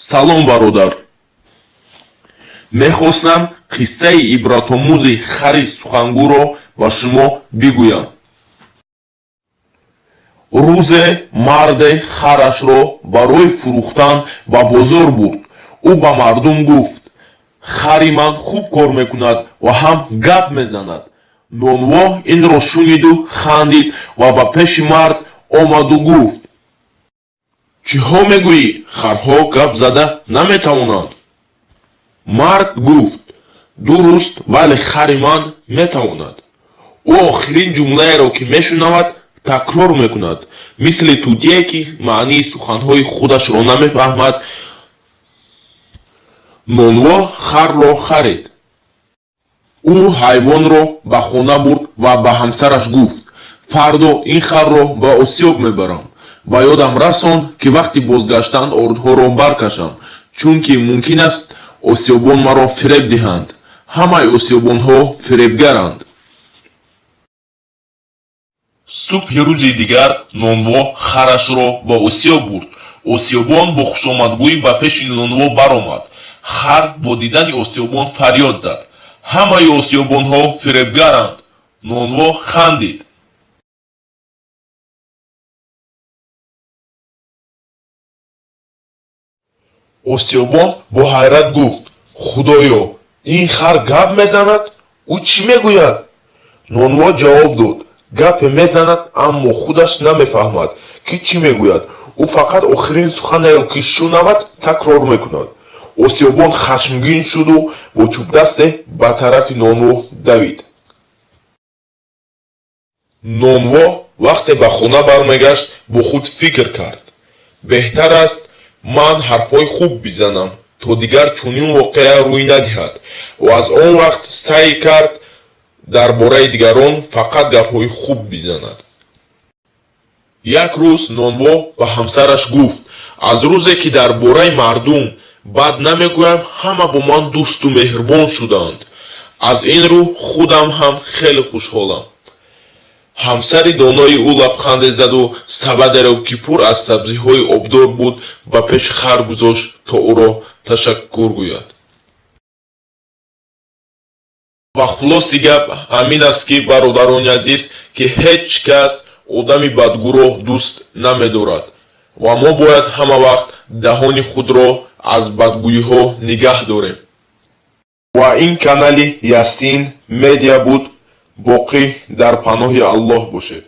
салом бародар. мехостам қиссаи ибратомӯзи хари сухангӯро ба шумо бигӯям. рӯзе марде харашро барои фурӯхтан ба бозор бурд. ӯ ба мардум гуфт: хари ман хуб кор мекунад ва ҳам гап мезанад. нонво инро шуниду хандид ва ба пеши мард омаду гуфт: чиҳо мегӯӣ? харҳо гап зада наметавонанд. мард гуфт: дуруст, вале хари ман метавонад. ӯ охирин ҷумлаеро ки мешунавад такрор мекунад, мисли тутие ки маънии суханҳои худашро намефаҳмад. нонво харро харид. ӯ ҳайвонро ба хона бурд ва ба ҳамсараш гуфт: фардо ин харро ба осиёб мебарам. ба ёдам расон ки вақти бозгаштан ордҳоро баркашам, чунки мумкин аст осиёбон маро фиреб диҳанд. ҳамаи осиёбонҳо фиребгаранд. субҳи рӯзи дигар нонво харашро ба осиёб бурд. осиёбон бо хушомадгӯӣ ба пеши нонво баромад. хар бо дидани осиёбон фарёд зад: ҳамаи осиёбонҳо фиребгаранд. нонво хандид. осиёбон бо ҳайрат гуфт: худоё, ин хар гап мезанад? ӯ чӣ мегӯяд? нонво ҷавоб дод: гапе мезанад, аммо худаш намефаҳмад ки чӣ мегӯяд. ӯ фақат охирин суханеро ки шунавад такрор мекунад. осиёбон хашмгин шуду бо чӯбдасте ба тарафи нонво давид. нонво вақте ба хона бармегашт, бо худ фикр кард: беҳтар аст ман ҳарфҳои хуб бизанам, то дигар чунин воқеа рӯй надиҳад. ва аз он вақт саъй кард дар бораи дигарон фақат гапҳои хуб бизанад. як рӯз нонво ба ҳамсараш гуфт: аз рӯзе ки дар бораи мардум бад намегӯям, ҳама бо ман дӯсту меҳрубон шудаанд. аз ин рӯ худам ҳам хеле хушҳолам. ҳамсари донои ӯ лабханде заду сабадеро ки пур аз сабзиҳои обдор буд ба пеши хар гузошт, то ӯро ташаккур гӯяд. ва хулоси гап ҳамин аст ки бародарони азиз, ки ҳеҷ кас одами бадгӯро дӯст намедорад ва мо бояд ҳама вақт даҳони худро аз бадгӯиҳо нигаҳ дорем. ва ин канали Ясин медиа буд. боқӣ дар паноҳи Аллоҳ бошед.